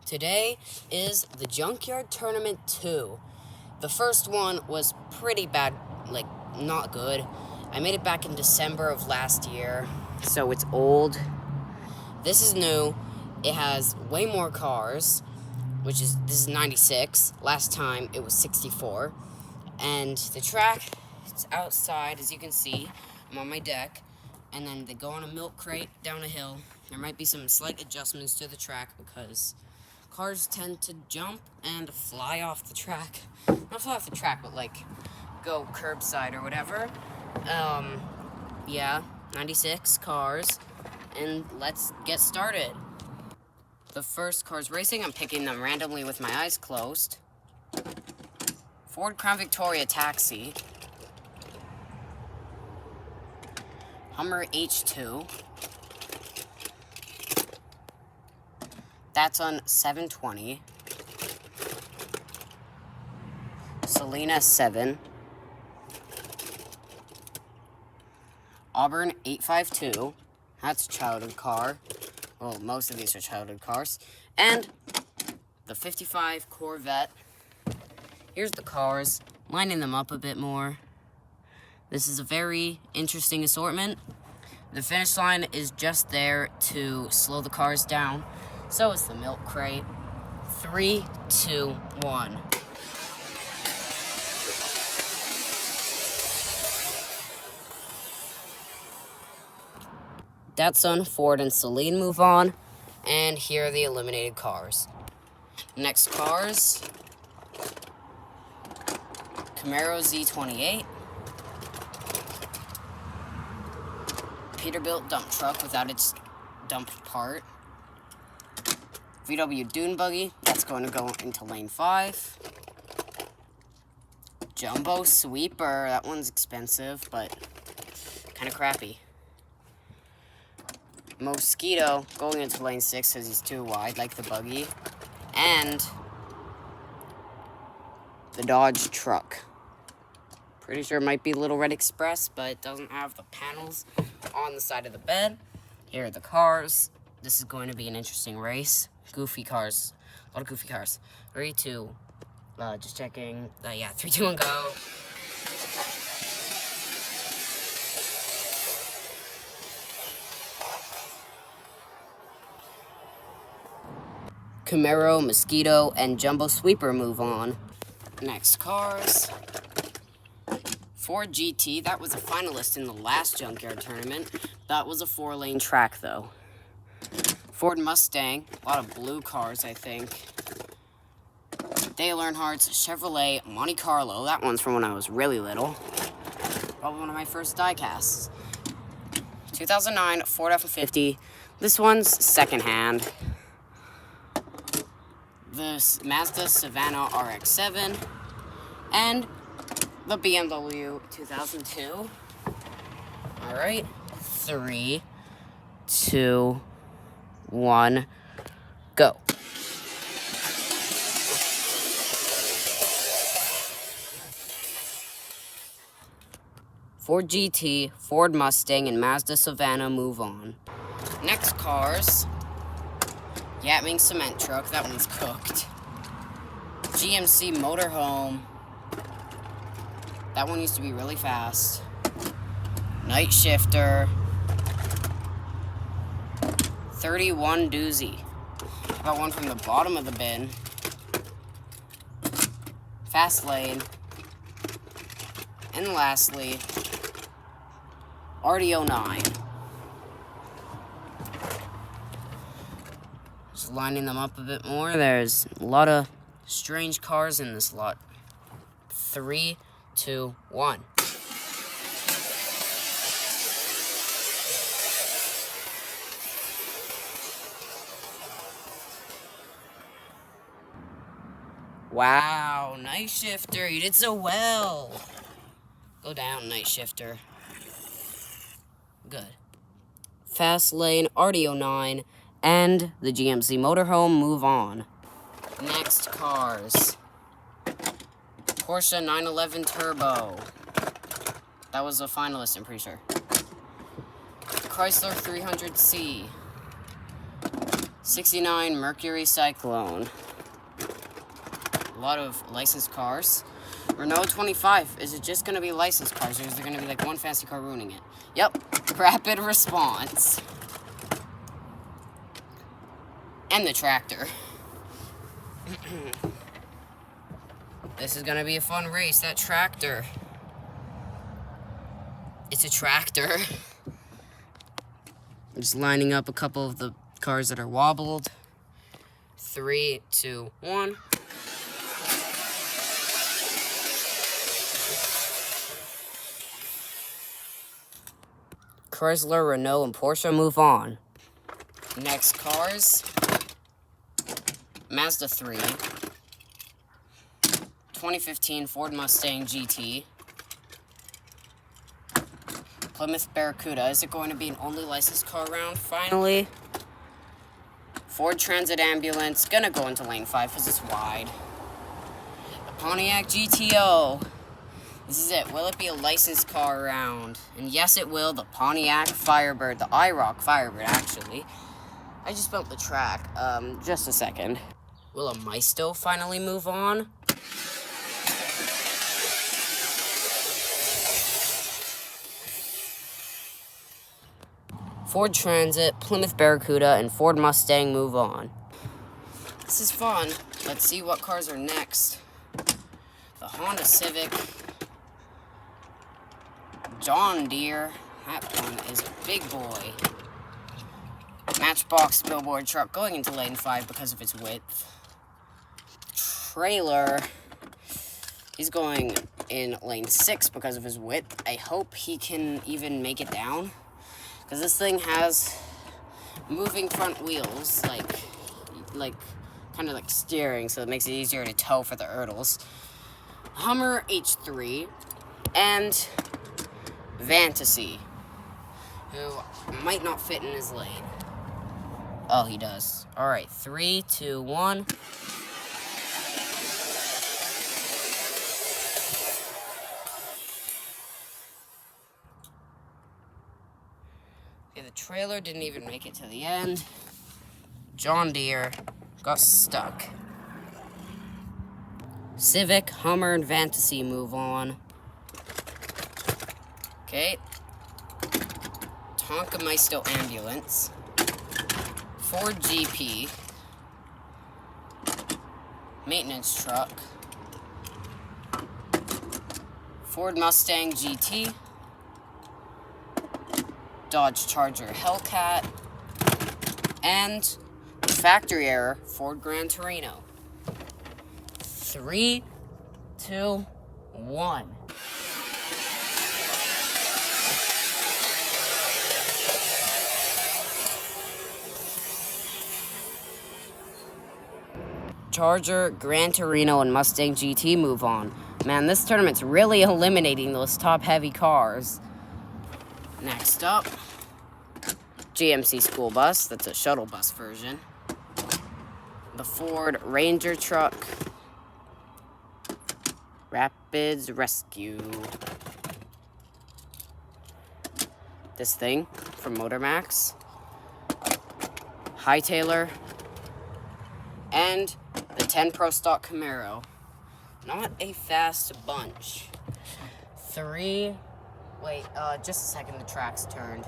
Today is the Junkyard Tournament 2. The first one was pretty bad, not good. I made it back in December of last year, so it's old. This is new. It has way more cars, this is 96. Last time it was 64. And the track, it's outside, as you can see. I'm on my deck. And then they go on a milk crate down a hill. There might be some slight adjustments to the track because cars tend to jump and fly off the track. Not fly off the track, but go curbside or whatever. Yeah, 96 cars. And let's get started. The first car's racing, I'm picking them randomly with my eyes closed. Ford Crown Victoria Taxi. Hummer H2. That's on 720. Selena 7. Auburn 852. That's a childhood car. Well, most of these are childhood cars. And the 55 Corvette. Here's the cars, lining them up a bit more. This is a very interesting assortment. The finish line is just there to slow the cars down. So is the milk crate. 3, 2, 1. Datsun, Ford, and Celine move on. And here are the eliminated cars. Next cars. Camaro Z28. Peterbilt dump truck without its dump part. VW dune buggy, that's going to go into lane 5. Jumbo sweeper, that one's expensive, but kind of crappy. Mosquito going into lane 6 because he's too wide, like the buggy. And the Dodge truck. Pretty sure it might be Little Red Express, but it doesn't have the panels on the side of the bed. Here are the cars. This is going to be an interesting race. Goofy cars. A lot of goofy cars. 3, 2. Just checking. 3, 2, 1, go. Camaro, Mosquito, and Jumbo Sweeper move on. Next cars. Ford GT, that was a finalist in the last Junkyard tournament. That was a 4-lane track, though. Ford Mustang, a lot of blue cars, I think. Dale Earnhardt's Chevrolet Monte Carlo, that one's from when I was really little. Probably one of my first die-casts. 2009 Ford F-150, this one's secondhand. The Mazda Savannah RX-7, and the BMW 2002. Alright, 3, 2, 1, go. Ford GT, Ford Mustang, and Mazda Savannah move on. Next cars. Yatming cement truck, that one's cooked. GMC motorhome. That one used to be really fast. Night shifter. 31 doozy. Got one from the bottom of the bin. Fast lane. And lastly, RD09. Just lining them up a bit more. There's a lot of strange cars in this lot. 3, 2, 1. Wow, Night Shifter, you did so well. Go down, Night Shifter. Good. Fast Lane, RD09, and the GMC motorhome move on. Next cars. Porsche 911 Turbo. That was a finalist, I'm pretty sure. Chrysler 300C. '69 Mercury Cyclone. A lot of licensed cars. Renault 25. Is it just going to be licensed cars, or is there going to be like one fancy car ruining it? Yep. Rapid response. And the tractor. This is going to be a fun race. That tractor. It's a tractor. I'm just lining up a couple of the cars that are wobbled. 3, 2, 1. Chrysler, Renault, and Porsche move on. Next cars. Mazda 3. 2015 Ford Mustang GT. Plymouth Barracuda. Is it going to be an only licensed car round? Finally. Ford Transit Ambulance. Gonna go into lane 5 because it's wide. The Pontiac GTO. This is it. Will it be a licensed car round? And yes, it will. The Pontiac Firebird. The IROC Firebird, actually. I just built the track. Just a second. Will a Maisto finally move on? Ford Transit, Plymouth Barracuda, and Ford Mustang move on. This is fun. Let's see what cars are next. The Honda Civic. John Deere. That one is a big boy. Matchbox billboard truck going into lane 5 because of its width. Trailer. He's going in lane 6 because of his width. I hope he can even make it down. Because this thing has moving front wheels, like kind of like steering, so it makes it easier to tow for the hurdles. Hummer H3 and Fantasy, who might not fit in his lane. Oh, he does. All right, 3, 2, 1. The trailer didn't even make it to the end. John Deere got stuck. Civic, Hummer, and Fantasy move on. Okay. Tonka Maisto Ambulance. Ford GP. Maintenance truck. Ford Mustang GT. Dodge Charger Hellcat, and factory error Ford Gran Torino. 3, 2, 1. Charger, Gran Torino, and Mustang GT move on. Man, this tournament's really eliminating those top-heavy cars. Next up, GMC school bus. That's a shuttle bus version. The Ford Ranger truck. Rapids Rescue. This thing from Motormax. Hightailer. And the 10 Pro Stock Camaro. Not a fast bunch. 3... Wait, just a second, the track's turned.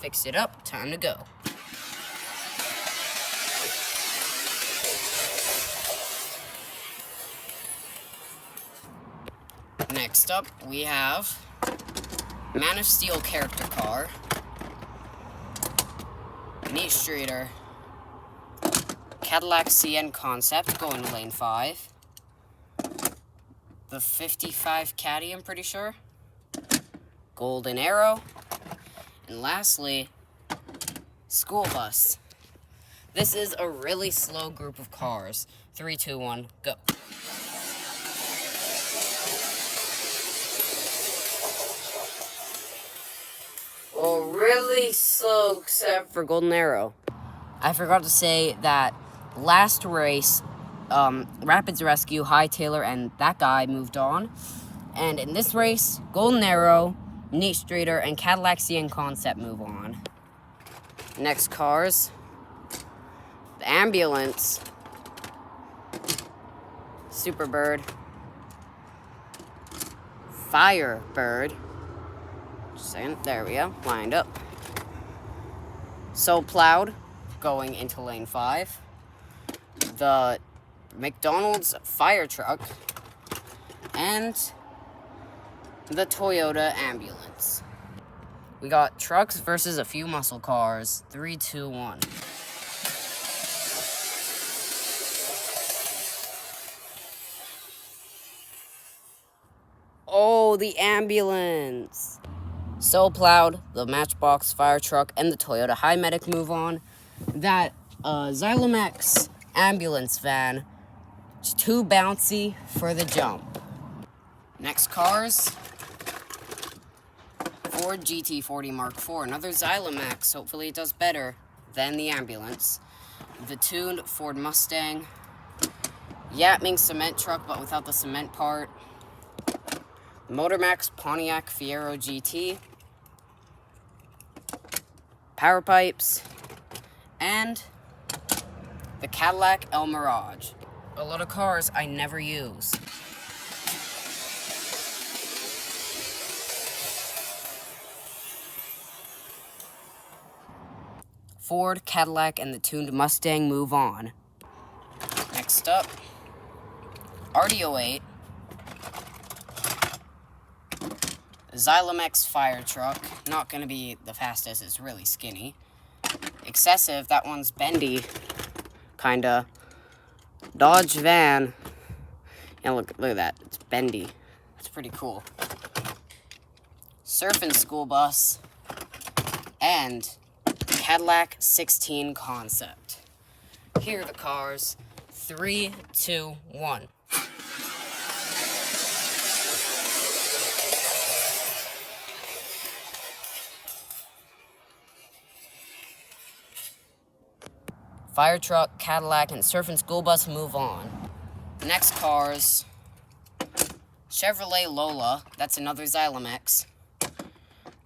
Fixed it up, time to go. Next up, we have Man of Steel character car. Neat Streeter. Cadillac CN Concept, going to lane 5. The 55 Caddy, I'm pretty sure. Golden Arrow, and lastly, school bus. This is a really slow group of cars. 3, 2, 1, go. Oh, really slow except for Golden Arrow. I forgot to say that last race, Rapids Rescue, Hightailer, and that guy moved on. And in this race, Golden Arrow, Neat Streeter, and Cadillac CN Concept move on. Next cars. The ambulance. Superbird. Firebird. Just saying. There we go. Lined up. So Plowed. Going into lane 5. The McDonald's fire truck. And the Toyota ambulance. We got trucks versus a few muscle cars. 3, 2, 1. Oh, the ambulance. So Plowed, the Matchbox fire truck, and the Toyota High Medic move on. That Xylomex ambulance van is too bouncy for the jump. Next cars. Ford GT40 Mark IV, another Xylomex. Hopefully it does better than the ambulance. The tuned Ford Mustang. Yapming cement truck, but without the cement part. Motormax Pontiac Fiero GT. Power pipes. And the Cadillac El Mirage. A lot of cars I never use. Ford, Cadillac, and the tuned Mustang move on. Next up, RD08. Xylomex fire truck. Not going to be the fastest, it's really skinny. Excessive, that one's bendy. Kinda. Dodge van. Yeah, look at that. It's bendy. It's pretty cool. Surfing school bus. And Cadillac 16 concept. Here are the cars. 3, 2, 1. Fire truck, Cadillac, and surfing school bus move on. Next cars. Chevrolet Lola. That's another Xylomex.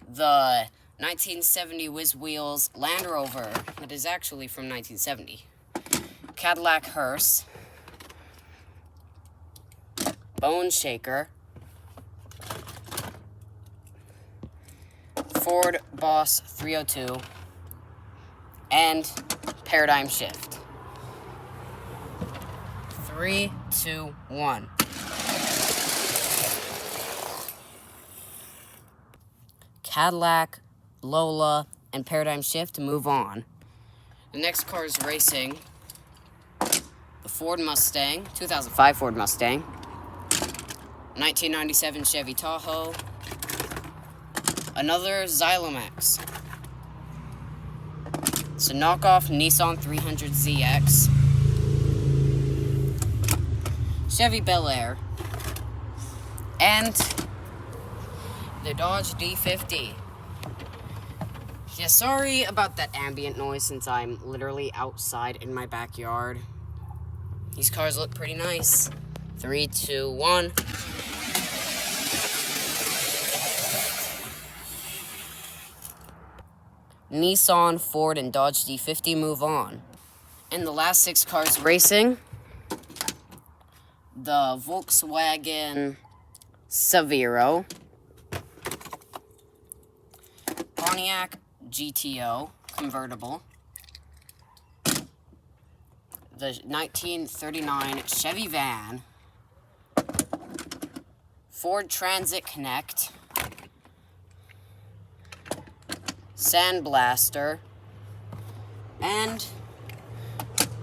The 1970 Whiz Wheels Land Rover. That is actually from 1970. Cadillac Hearse. Bone Shaker. Ford Boss 302. And Paradigm Shift. 3, 2, 1. Cadillac, Lola, and Paradigm Shift to move on. The next car is racing. The Ford Mustang, 2005 Ford Mustang. 1997 Chevy Tahoe. Another Xylomex. It's a knockoff Nissan 300ZX. Chevy Bel Air. And the Dodge D50. Yeah, sorry about that ambient noise since I'm literally outside in my backyard. These cars look pretty nice. 3, 2, 1. Nissan, Ford, and Dodge D50 move on. And the last 6 cars racing. The Volkswagen Saviro. Pontiac GTO convertible. The 1939 Chevy van. Ford Transit Connect. Sandblaster, and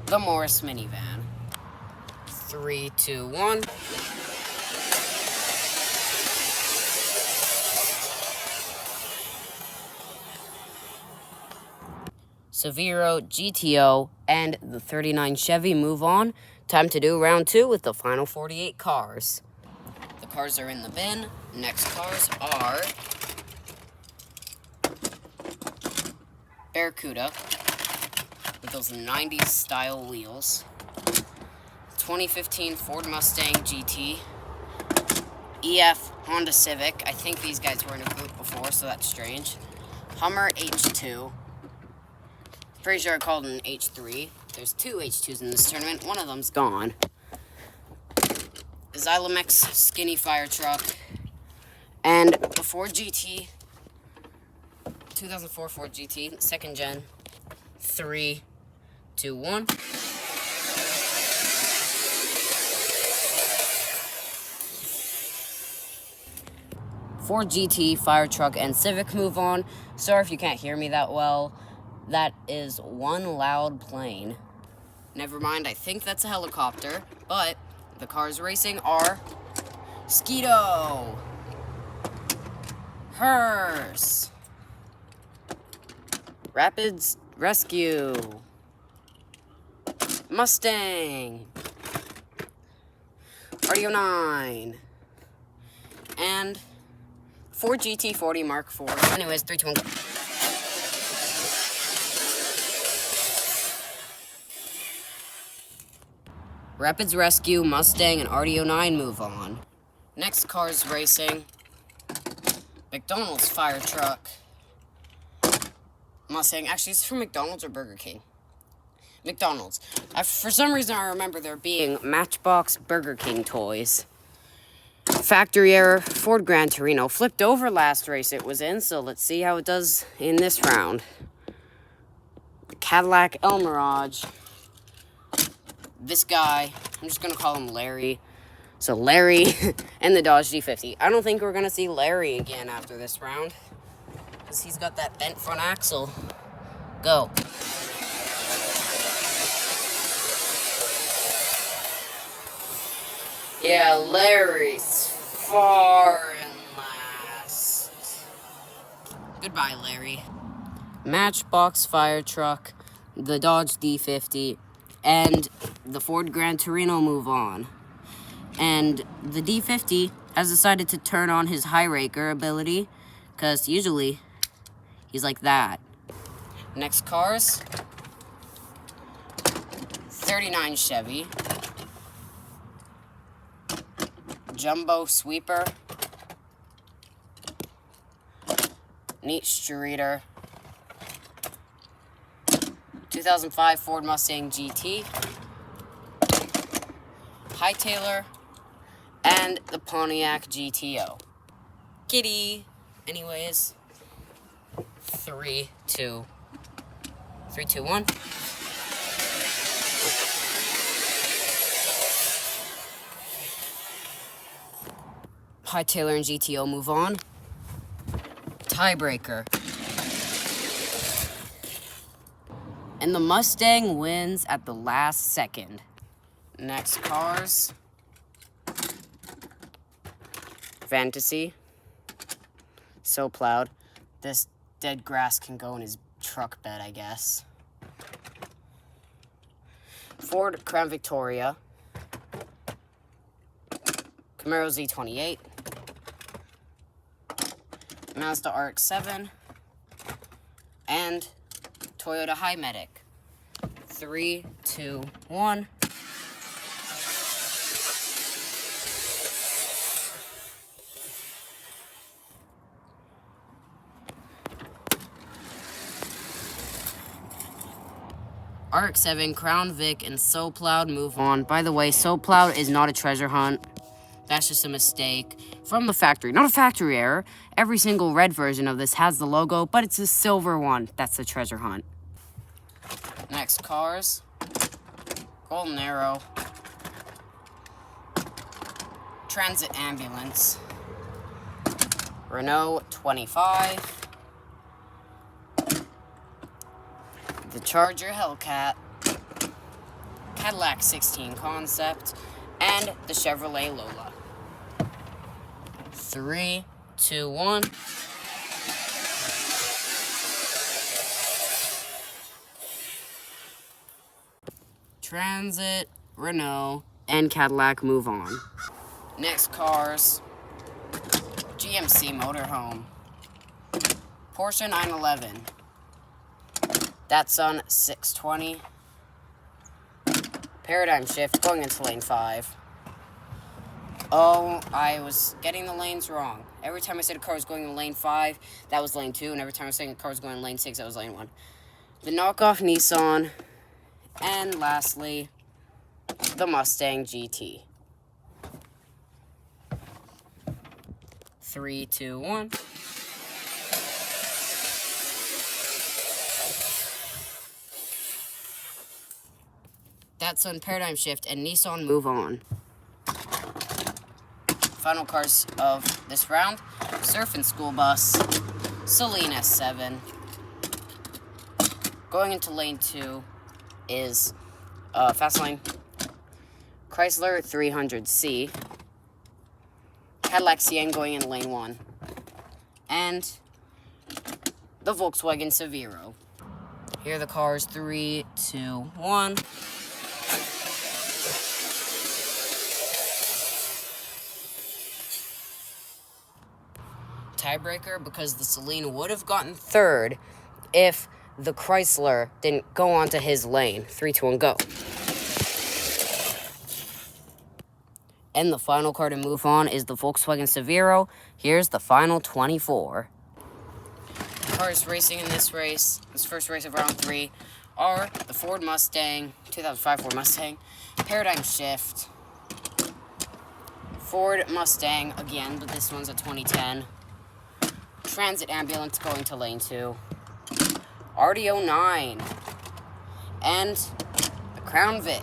the Morris minivan. 3, 2, 1. Saviro, GTO, and the 39 Chevy move on. Time to do round 2 with the final 48 cars. The cars are in the bin. Next cars are Barracuda with those 90s style wheels. 2015 Ford Mustang GT. EF Honda Civic. I think these guys were in a group before, so that's strange. Hummer H2. Pretty sure I called it an H3. There's 2 H2s in this tournament. One of them's gone. Xylomex skinny fire truck. And the Ford GT. 2004 Ford GT. Second gen. 3, 2, 1. Ford GT, fire truck, and Civic move on. Sorry if you can't hear me that well. That is one loud plane. Never mind, I think that's a helicopter, but the cars racing are Skeeto, Hearse, Rapids Rescue, Mustang, RDO 9, and Ford GT40 Mark IV. Anyways, 3, 2, 1, go. Rapids Rescue, Mustang, and RDO 9 move on. Next cars racing. McDonald's fire truck. Mustang. Actually, it's from McDonald's or Burger King. McDonald's. For some reason, I remember there being Matchbox Burger King toys. Factory error, Ford Gran Torino. Flipped over last race it was in, so let's see how it does in this round. The Cadillac El Mirage. This guy, I'm just going to call him Larry. So Larry and the Dodge D50. I don't think we're going to see Larry again after this round, because he's got that bent front axle. Go. Yeah, Larry's far and last. Goodbye, Larry. Matchbox fire truck, the Dodge D50, and the Ford Gran Torino move on. And the D50 has decided to turn on his high raker ability, because usually he's like that. Next cars, 39 Chevy, Jumbo Sweeper, Neat Streeter, 2005 Ford Mustang GT, Hightailor, and the Pontiac GTO. Kitty. Anyways, 3, 2, 1. Hightailor and GTO move on. Tiebreaker. And the Mustang wins at the last second. Next cars. Fantasy. So plowed. This dead grass can go in his truck bed, I guess. Ford Crown Victoria. Camaro Z28. Mazda RX-7. And Toyota Hi-Medic. 3, 2, 1. RX-7, Crown Vic, and So Plowed move on. By the way, So Plowed is not a treasure hunt. That's just a mistake from the factory. Not a factory error. Every single red version of this has the logo, but it's a silver one. That's the treasure hunt. Next cars. Golden Arrow. Transit Ambulance. Renault 25. The Charger Hellcat, Cadillac 16 Concept, and the Chevrolet Lola. 3, 2, 1. Transit, Renault, and Cadillac move on. Next cars, GMC Motorhome, Porsche 911. Datsun 620. Paradigm shift going into lane 5. Oh, I was getting the lanes wrong. Every time I said a car was going in lane 5, that was lane 2. And every time I said a car was going in lane 6, that was lane 1. The knockoff Nissan And lastly, the Mustang GT. 3, 2, 1. Datsun Paradigm Shift and Nissan Move On. Final cars of this round: Surf and School Bus, Celine S7. Going into lane 2 is Fast Lane, Chrysler 300C, Cadillac CN going in lane 1, and the Volkswagen Severo. Here are the cars: 3, 2, 1. Tiebreaker, because the Celine would have gotten third if the Chrysler didn't go onto his lane. 3, 2, 1, go. And the final car to move on is the Volkswagen Severo. Here's the final 24. Cars racing in this race, this first race of round 3, are the Ford Mustang, 2005 Ford Mustang, Paradigm Shift, Ford Mustang again, but this one's a 2010, Transit Ambulance going to lane 2, RD09, and the Crown Vic.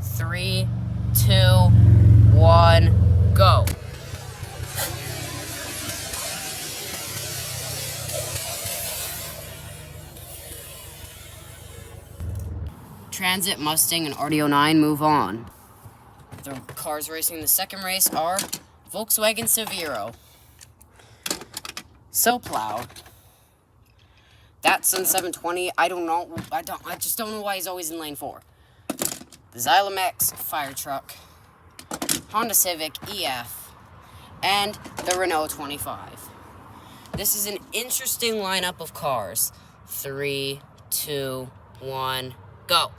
3, 2, 1, go. Transit, Mustang, and RD09 move on. The cars racing the second race are Volkswagen Severo, Snowplow, Datsun 720. I just don't know why he's always in lane 4. The Xylem X fire truck, Honda Civic EF, and the Renault 25. This is an interesting lineup of cars. 3, 2, 1, go.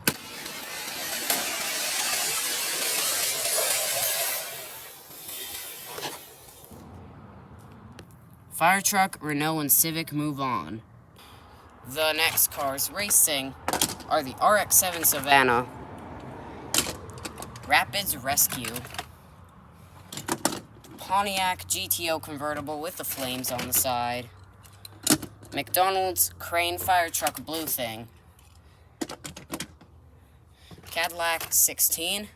Fire truck, Renault, and Civic move on. The next cars racing are the RX-7 Savannah, Rapids Rescue, Pontiac GTO convertible with the flames on the side, McDonald's Crane fire truck blue thing, Cadillac 16,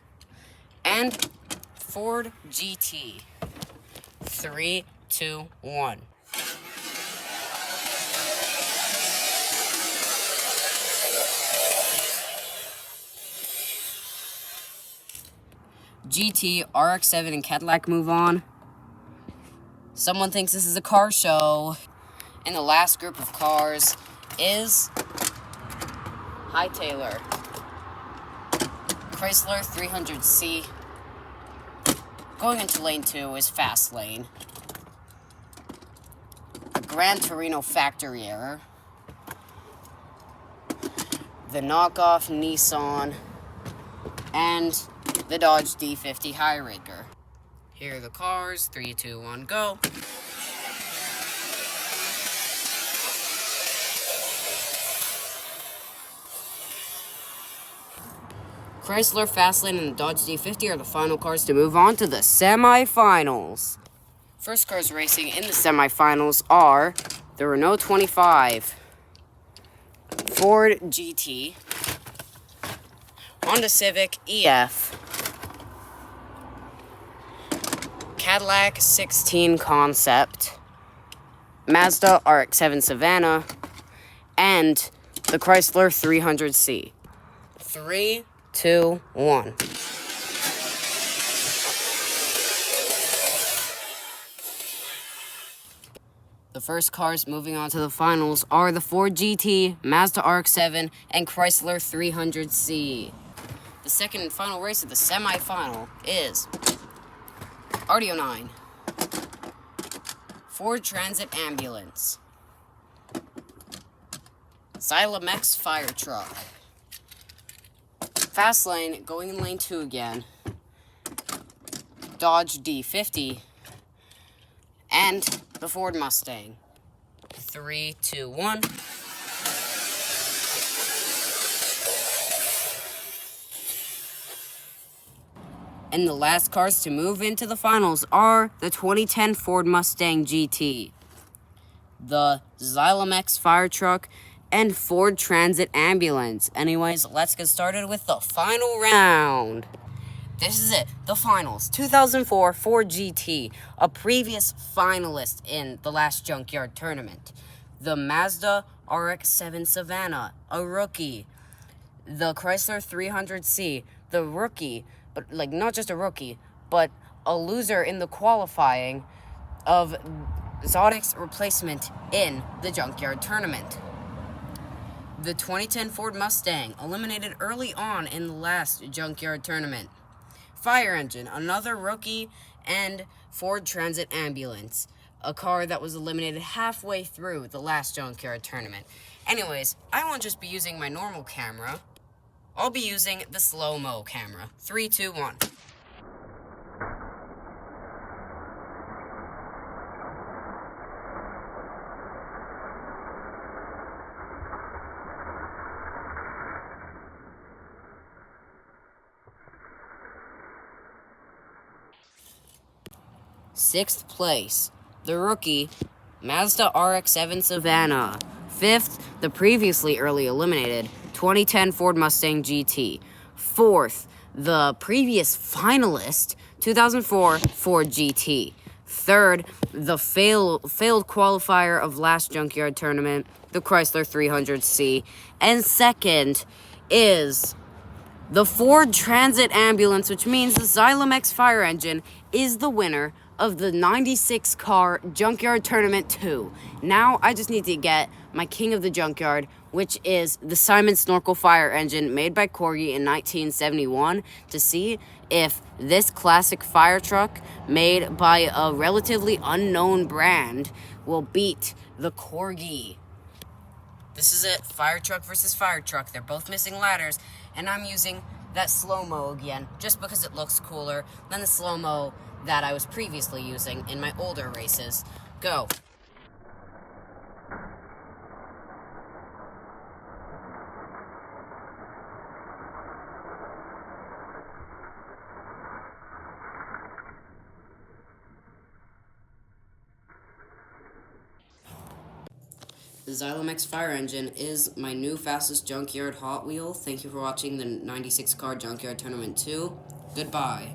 and Ford GT. 3, 2, 1. GT, RX-7, and Cadillac move on. Someone thinks this is a car show. And the last group of cars is Hightailor, Chrysler 300C. Going into lane 2 is Fast Lane, the Gran Torino factory error, the knockoff Nissan, and the Dodge D50 High-Rigger. Here are the cars. 3, 2, 1, go. Chrysler, Fastlane, and the Dodge D50 are the final cars to move on to the semifinals. First cars racing in the semifinals are the Renault 25, Ford GT, Honda Civic EF, Cadillac 16 Concept, Mazda RX-7 Savannah, and the Chrysler 300C. 3, 2, 1. The first cars moving on to the finals are the Ford GT, Mazda RX-7, and Chrysler 300C. The second and final race of the semi-final is RD09, Ford Transit Ambulance, Xylem X Fire Truck, Fast Lane going in lane 2 again, Dodge D50, and the Ford Mustang. 3, 2, 1. And the last cars to move into the finals are the 2010 Ford Mustang GT, the Xylem X fire truck, and Ford Transit ambulance. Anyways, let's get started with the final round. This is it, the finals. 2004 Ford GT, a previous finalist in the last Junkyard tournament. The Mazda RX-7 Savannah, a rookie. The Chrysler 300C, the rookie, but not just a rookie, but a loser in the qualifying of Zodic's replacement in the Junkyard tournament. The 2010 Ford Mustang, eliminated early on in the last Junkyard tournament. Fire engine, another rookie, and Ford Transit ambulance, a car that was eliminated halfway through the last Junkyard tournament. Anyways, I won't just be using my normal camera. I'll be using the slow-mo camera. 3, 2, 1. Sixth place, the rookie, Mazda RX-7 Savannah. Fifth, the previously early eliminated 2010 Ford Mustang GT. Fourth, the previous finalist 2004 Ford GT. Third, the failed qualifier of last Junkyard tournament, the Chrysler 300C. And second is the Ford Transit ambulance, which means the Xylem X fire engine is the winner of the 96 car Junkyard Tournament 2. Now I just need to get my king of the Junkyard, which is the Simon Snorkel fire engine made by Corgi in 1971, to see if this classic fire truck made by a relatively unknown brand will beat the Corgi. This is it, fire truck versus fire truck. They're both missing ladders, and I'm using that slow-mo again, just because it looks cooler than the slow-mo that I was previously using in my older races. Go. The Xylem X fire engine is my new fastest Junkyard Hot Wheel. Thank you for watching the 96 car Junkyard Tournament 2. Goodbye.